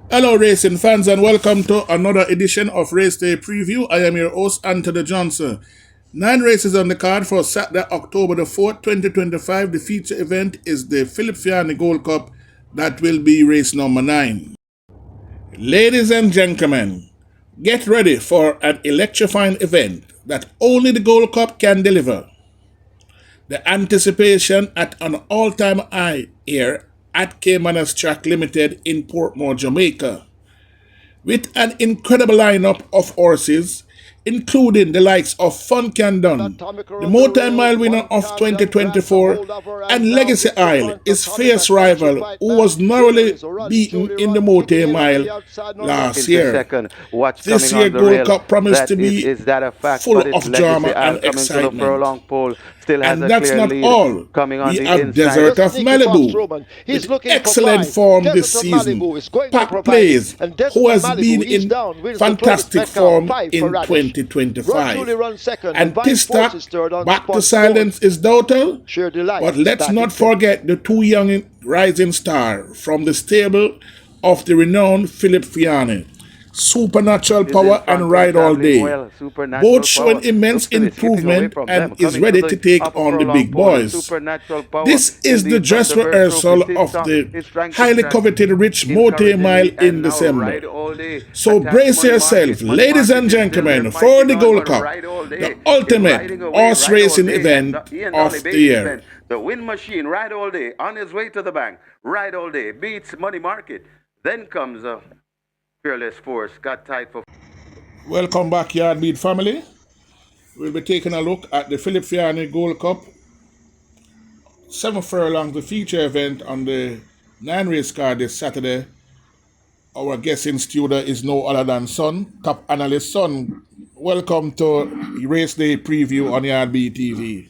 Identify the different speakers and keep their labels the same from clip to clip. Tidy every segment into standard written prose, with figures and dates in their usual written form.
Speaker 1: Hello, racing fans, and welcome to another edition of Race Day Preview. I am your host, Anthony Johnson. 9 races on the card for Saturday, October the 4th, 2025. The feature event is the Phillip Feanny Gold Cup. That will be race number 9. Ladies and gentlemen, get ready for an electrifying event that only the Gold Cup can deliver. The anticipation at an all-time high here at Caymanas Track Limited in Portmore, Jamaica, with an incredible lineup of horses, including the likes of Fun Can Done, the multi-mile winner of 2024, and Legacy Isle, his fierce rival, who was narrowly beaten in the multi-mile last
Speaker 2: into
Speaker 1: year.
Speaker 2: second. What's
Speaker 1: This
Speaker 2: coming
Speaker 1: year
Speaker 2: on the
Speaker 1: Gold
Speaker 2: rail?
Speaker 1: Cup promised
Speaker 2: That
Speaker 1: to be
Speaker 2: is that a fact?
Speaker 1: full
Speaker 2: But it's
Speaker 1: of
Speaker 2: Legacy
Speaker 1: drama
Speaker 2: Isle
Speaker 1: and
Speaker 2: coming to the
Speaker 1: excitement.
Speaker 2: furlong pole. Still has
Speaker 1: And
Speaker 2: a
Speaker 1: that's
Speaker 2: clear
Speaker 1: not
Speaker 2: lead.
Speaker 1: all.
Speaker 2: Coming on
Speaker 1: We
Speaker 2: the
Speaker 1: have
Speaker 2: inside.
Speaker 1: Desert of Malibu with excellent form this season. Pack Plays, who has been in fantastic form in 2025. And Pistak, back to silence is doubtful. But let's not forget the two young rising stars from the stable of the renowned Phillip Feanny. Supernatural
Speaker 2: Is in
Speaker 1: power and
Speaker 2: front and
Speaker 1: ride all
Speaker 2: traveling
Speaker 1: day.
Speaker 2: well.
Speaker 1: Both
Speaker 2: Supernatural
Speaker 1: showing
Speaker 2: power.
Speaker 1: immense
Speaker 2: Looks to be skipping away
Speaker 1: improvement
Speaker 2: from them.
Speaker 1: and is
Speaker 2: Coming to
Speaker 1: ready to
Speaker 2: the
Speaker 1: take
Speaker 2: upper
Speaker 1: on the
Speaker 2: furlong
Speaker 1: big
Speaker 2: pole is
Speaker 1: boys.
Speaker 2: Supernatural power.
Speaker 1: This is the
Speaker 2: Indeed,
Speaker 1: dress
Speaker 2: Contender
Speaker 1: rehearsal
Speaker 2: Trophy
Speaker 1: of
Speaker 2: system
Speaker 1: the
Speaker 2: is trying to
Speaker 1: highly
Speaker 2: track
Speaker 1: coveted Rich Mile
Speaker 2: encouragingly
Speaker 1: in
Speaker 2: and now
Speaker 1: December.
Speaker 2: ride all day.
Speaker 1: So
Speaker 2: Attack
Speaker 1: brace
Speaker 2: money
Speaker 1: yourself,
Speaker 2: market. Money
Speaker 1: ladies and
Speaker 2: market is still there
Speaker 1: gentlemen, for the
Speaker 2: fighting on,
Speaker 1: Gold
Speaker 2: but
Speaker 1: Cup,
Speaker 2: ride all
Speaker 1: the
Speaker 2: day is
Speaker 1: ultimate
Speaker 2: riding away.
Speaker 1: horse
Speaker 2: Ride all
Speaker 1: racing
Speaker 2: day. That's the
Speaker 1: event
Speaker 2: Ian Dolly
Speaker 1: of the
Speaker 2: Baby
Speaker 1: year.
Speaker 2: event. The Win Machine, ride all day. On his way to the bank, ride all day. Beats money market. Then comes Fearless Force. Got tight for.
Speaker 1: Welcome back, Yardbeat family. We'll be taking a look at the Phillip Feanny Gold Cup 7 furlongs, the feature event on the 9 race card this Saturday. Our guest in studio is no other than Son, top analyst. Son, welcome to Race Day Preview on Yardbeat TV.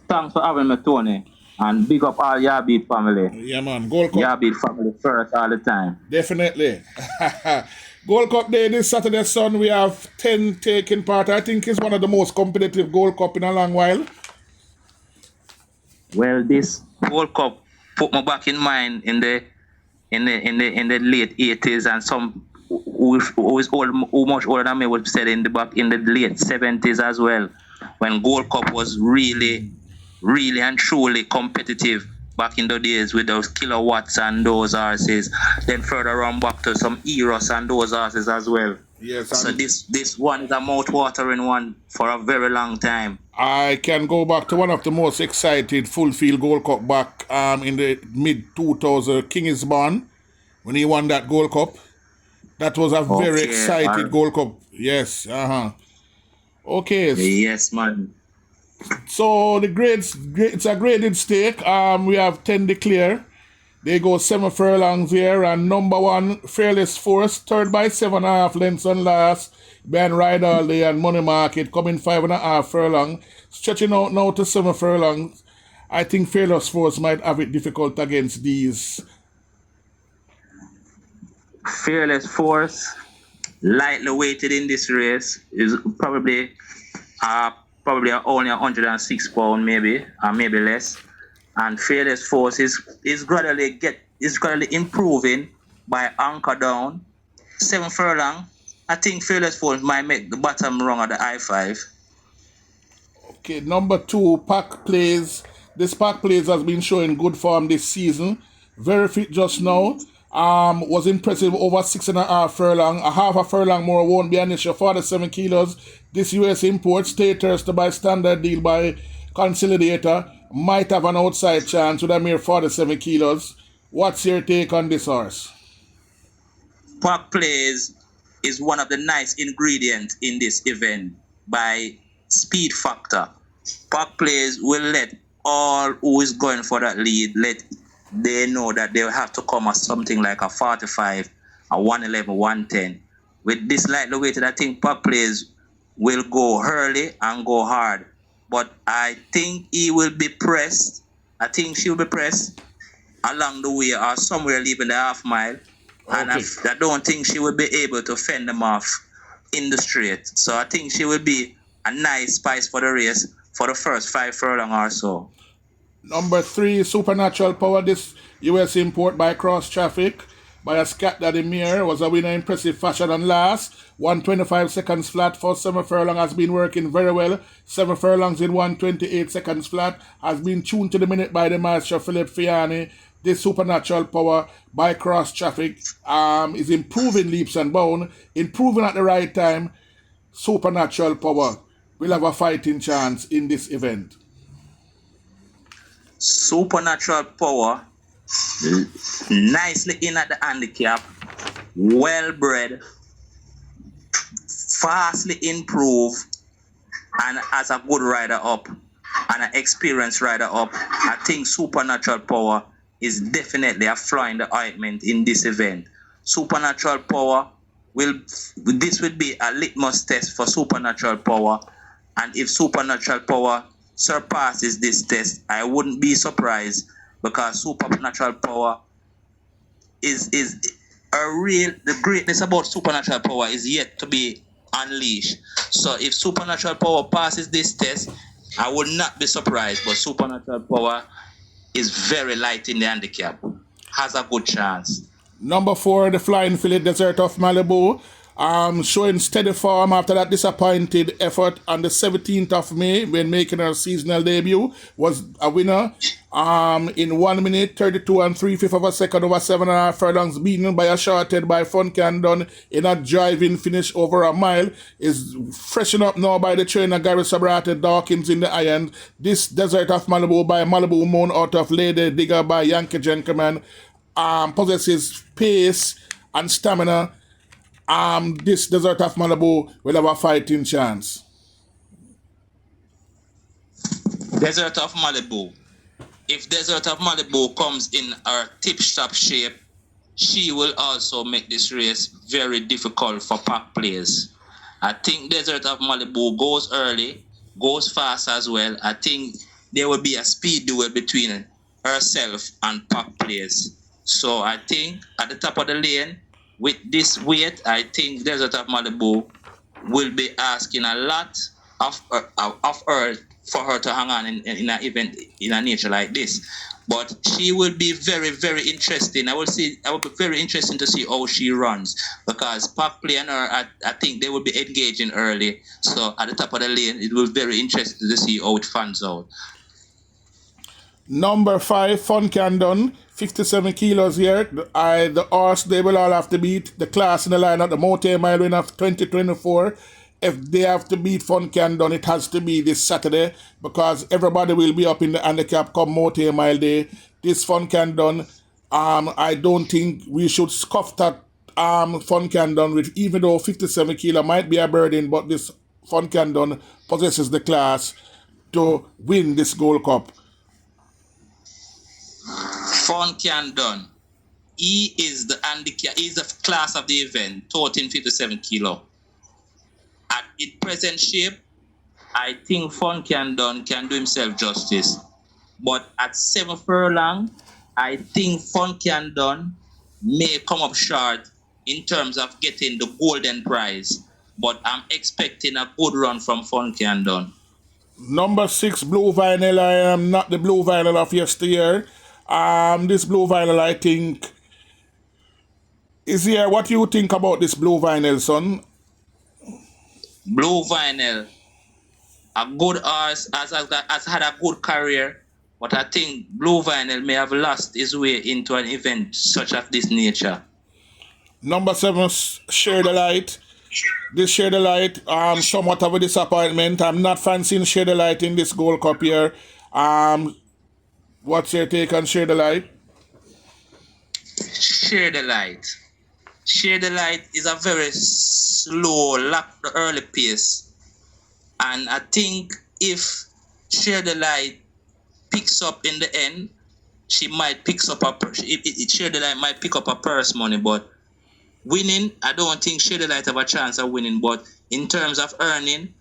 Speaker 3: Thanks for having me, Tony. And big up all Yardbeat family.
Speaker 1: Yeah, man. Gold Cup.
Speaker 3: Yardbeat family first all the time.
Speaker 1: Definitely. Gold Cup Day this Saturday, Son. We have 10 taking part. I think it's one of the most competitive Gold Cup in a long while.
Speaker 3: Well, this World Cup put me back in mind in the late 80s, and some who is old, who much older than me would said in the late 70s as well, when Gold Cup was really and truly competitive back in the days with those kilowatts and those horses. Then further on back to some Eros and those horses as well.
Speaker 1: Yes.
Speaker 3: So this one is a mouth-watering one for a very long time.
Speaker 1: I can go back to one of the most excited full field Gold Cup back in the mid 2000. King is born when he won that Gold Cup. That was a very excited Gold Cup. Yes. Okay.
Speaker 3: Yes, man.
Speaker 1: So the grades, it's a graded stake. We have 10 declare. They go 7 furlongs here, and number 1, Fearless Force, third by 7.5 lengths on last. Ben Ride All Day and Money Market coming 5.5 furlong. Stretching out now to 7 furlongs. I think Fearless Force might have it difficult against these.
Speaker 3: Fearless Force, lightly weighted in this race, is probably only 106 pounds, maybe, or maybe less. And Fearless Force is gradually improving by anchor down. 7 furlong. I think Fearless Force might make the bottom rung of the I-5.
Speaker 1: Okay, number 2, Pack Plays. This Pack Plays has been showing good form this season. Very fit just now. Was impressive over 6.5 furlong. A half a furlong more won't be an issue. 47 kilos. This US import, staters to buy standard deal by Consolidator, might have an outside chance with a mere 47 kilos. What's your take on this horse?
Speaker 3: Pack Plays is one of the nice ingredients in this event by speed factor. Pack Plays will let all who is going for that lead, they know that they will have to come at something like a 45, a 111, 110. With this lightly weighted, I think Pack Plays will go early and go hard. But I think he will be pressed. I think she will be pressed along the way or somewhere leaving the half mile. Okay. And I don't think she will be able to fend them off in the straight. So I think she will be a nice spice for the race for the first 5 furlong or so.
Speaker 1: Number 3, Supernatural Power. This US import by Cross Traffic. by a Scat Daddy Mare, was a winner in impressive fashion on last. 125 seconds flat for 7 furlong has been working very well. 7 furlongs in 128 seconds flat has been tuned to the minute by the master Phillip Feanny. This supernatural power by cross traffic is improving leaps and bounds, improving at the right time. Supernatural power will have a fighting chance in this event.
Speaker 3: Supernatural power, nicely in at the handicap, well bred, fastly improved, and as a good rider up and an experienced rider up, I think Supernatural Power is definitely a fly in the ointment in this event. Supernatural Power this will be a litmus test for Supernatural Power, and if Supernatural Power surpasses this test, I wouldn't be surprised, because Supernatural Power is the greatness about Supernatural Power is yet to be unleashed. So if Supernatural Power passes this test, I would not be surprised, but Supernatural Power is very light in the handicap, has a good chance.
Speaker 1: Number 4, the Flying Phillip, Desert of Malibu, showing steady form after that disappointed effort on the 17th of May when making her seasonal debut. Was a winner in 1 minute, 32 and 3/5 of a second over 7.5 furlongs, beaten by a short head by Candon in a driving finish over a mile. Is freshened up now by the trainer Gary Sabrate Dawkins in the iron. This Desert of Malibu by Malibu Moon out of Lady Digger by Yankee Gentleman possesses pace and stamina. This Desert of Malibu will have a fighting chance.
Speaker 3: Desert of Malibu. If Desert of Malibu comes in her tip-top shape, she will also make this race very difficult for pack players. I think Desert of Malibu goes early, goes fast as well. I think there will be a speed duel between herself and pack players. So I think at the top of the lane, with this weight, I think Desert of Malibu will be asking a lot of her for her to hang on in an event in a nature like this. But she will be very, very interesting. I will be very interesting to see how she runs, because pack play and her, I think they will be engaging early. So at the top of the lane, it will be very interesting to see how it fans out.
Speaker 1: Number 5, Candon, 57 kilos here. The horse they will all have to beat. The class in the lineup, the multi-mile winner of 2024. If they have to beat Candon, it has to be this Saturday, because everybody will be up in the handicap come multi-mile day. This Candon, I don't think we should scoff that Candon, which even though 57 kilo might be a burden, but this Candon possesses the class to win this Gold Cup.
Speaker 3: Candon, he is the handicap, he is the class of the event, 1357 kilo. At its present shape, I think Candon can do himself justice. But at 7 furlong, I think Candon may come up short in terms of getting the golden prize. But I'm expecting a good run from Candon.
Speaker 1: Number 6, Blue Vinyl. I am not the Blue Vinyl of yesteryear. This Blue Vinyl, I think, is here. What do you think about this Blue Vinyl, son?
Speaker 3: Blue Vinyl, a good horse, has had a good career, but I think Blue Vinyl may have lost his way into an event such of this nature.
Speaker 1: Number 7, Share the Light. This Share the Light, somewhat of a disappointment. I'm not fancying Share the Light in this Gold Cup here. What's your take on Share the Light?
Speaker 3: Share the Light. Share the Light is a very slow, lack the early pace. And I think if Share the Light picks up in the end, she might pick up Share the Light might pick up a purse money, but winning, I don't think Share the Light have a chance of winning. But in terms of earning,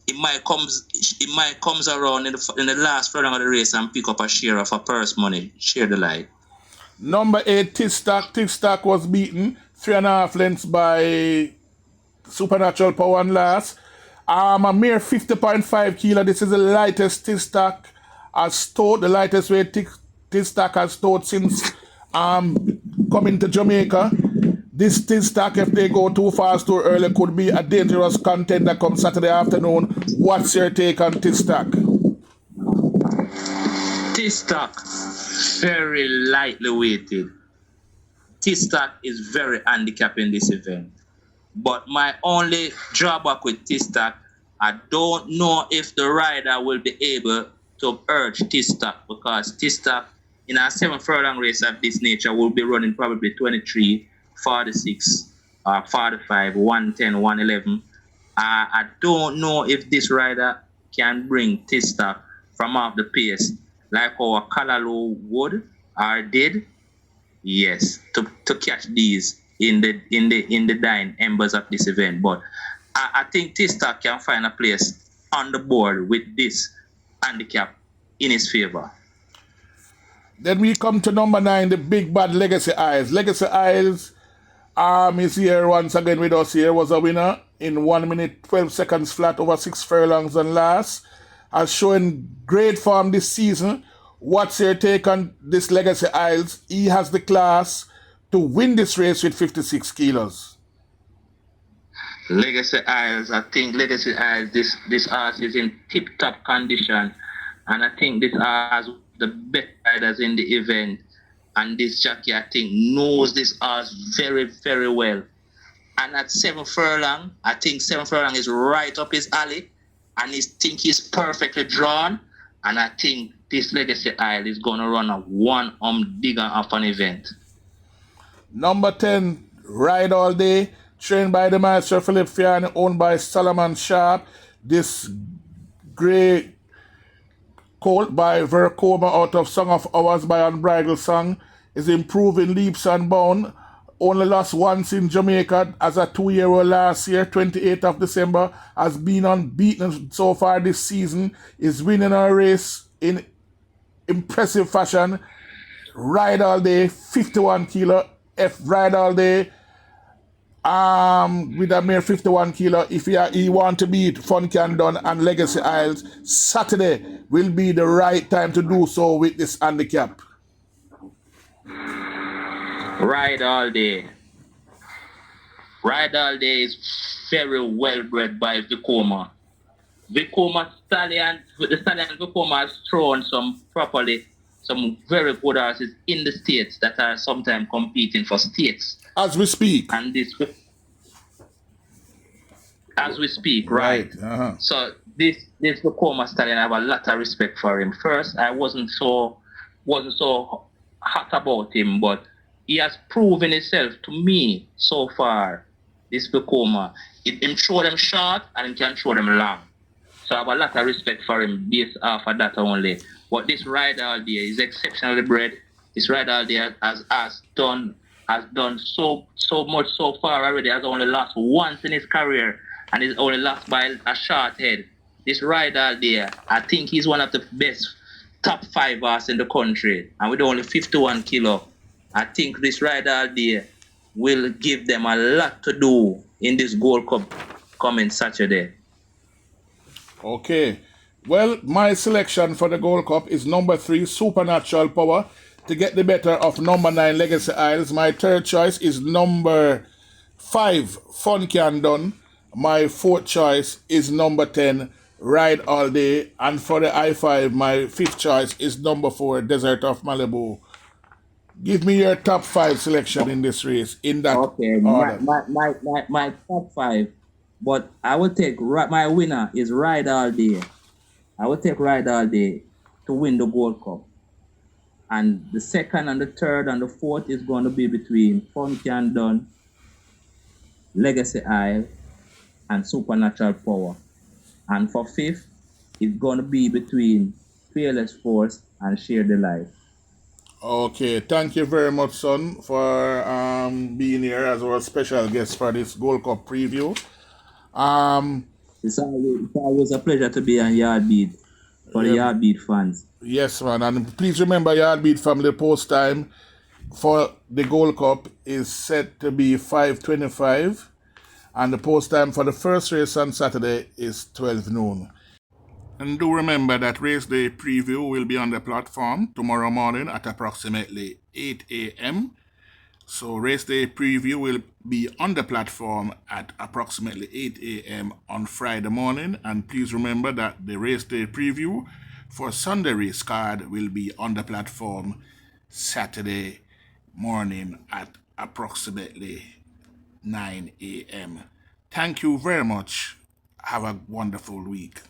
Speaker 3: it might comes around in the last furlong of the race and pick up a share of a purse money. Share the Light.
Speaker 1: Number 8, Tic-Tac. Tic-Tac was beaten 3.5 lengths by Supernatural Power and last. A mere 50.5 kilo. This is the lightest Tic-Tac has stored, the lightest weight Tic-Tac has stored since coming to Jamaica. This Tistack, if they go too fast too early, could be a dangerous contender come Saturday afternoon. What's your take on Tistack?
Speaker 3: Tistack, very lightly weighted. Tistack is very handicapped in this event. But my only drawback with Tistack, I don't know if the rider will be able to urge Tistack, because Tistack in a 7 furlong race of this nature will be running probably 23, 46, 45, 110, 111. I don't know if this rider can bring Tistack from off the pace like our Calalo would or did. Yes, to catch these in the dying embers of this event. But I think Tistack can find a place on the board with this handicap in his favor.
Speaker 1: Then we come to number 9, the big bad Legacy Isles. Legacy Isles is here once again with us here. Was a winner in 1 minute 12 seconds flat over 6 furlongs and last. Has shown great form this season. What's your take on this Legacy Isles? He has the class to win this race with 56 kilos.
Speaker 3: Legacy Isles, I think Legacy Isles, this horse is in tip-top condition. And I think this horse is the best riders in the event. And this jockey, I think, knows this horse very, very well. And at 7 furlong, I think 7 furlong is right up his alley. And I think he's perfectly drawn. And I think this Legacy Isle is going to run a one digger of an event.
Speaker 1: Number 10, Ride All Day, trained by the master Phillip Feanny, owned by Solomon Sharp. This great colt by Vercoma out of Song of Hours by Unbridled Song is improving leaps and bounds. Only lost once in Jamaica as a 2-year-old last year, 28th of December, has been unbeaten so far this season, is winning a race in impressive fashion. Ride All Day, 51 kilo. If Ride All Day with a mere 51 kilo, if he want to beat Contender and Legacy Isles, Saturday will be the right time to do so with this handicap.
Speaker 3: Ride All Day. Ride All Day is very well bred by Vekoma. The stallion Vekoma has thrown some very good horses in the states that are sometimes competing for states.
Speaker 1: As we speak.
Speaker 3: And as we speak, right?
Speaker 1: Uh-huh.
Speaker 3: So this Vekoma stallion, I have a lot of respect for him. First, I wasn't so hot about him, but he has proven himself to me so far. This Vekoma, he can throw them short and he can throw them long. So I have a lot of respect for him based off of that only. But this Ride All Day is exceptionally bred. This Ride All Day has done so much so far already. Has only lost once in his career, and he's only lost by a short head. This Ride All Day, I think he's one of the best top 5 horses in the country, and with only 51 kilo, I think this Ride All Day will give them a lot to do in this Gold Cup coming Saturday.
Speaker 1: Okay. Well, my selection for the Gold Cup is number 3, Supernatural Power, to get the better of number 9, Legacy Isles. My third choice is number 5, Fun Can Done. My fourth choice is number 10, Ride All Day. And for the I-5, my fifth choice is number 4, Desert of Malibu. Give me your top 5 selection in this race, in that order.
Speaker 3: My top 5, but I will take, my winner is Ride All Day. I will take Ride All Day to win the Gold Cup. And the second and the third and the fourth is going to be between Fun Can Done, Legacy Isle, and Supernatural Power. And for fifth, it's going to be between Fearless Force and Share the Light.
Speaker 1: Okay, thank you very much, son, for being here as our special guest for this Gold Cup preview.
Speaker 3: It's always a pleasure to be on Yardbeat for the Yardbeat fans.
Speaker 1: Yes, man, and please remember, Yardbeat family, post time for the Gold Cup is set to be 5:25, and the post time for the first race on Saturday is 12 noon. And do remember that race day preview will be on the platform tomorrow morning at approximately 8 a.m. So race day preview will be on the platform at approximately 8 a.m. on Friday morning. And please remember that the race day preview for Sunday race card will be on the platform Saturday morning at approximately 9 a.m. Thank you very much. Have a wonderful week.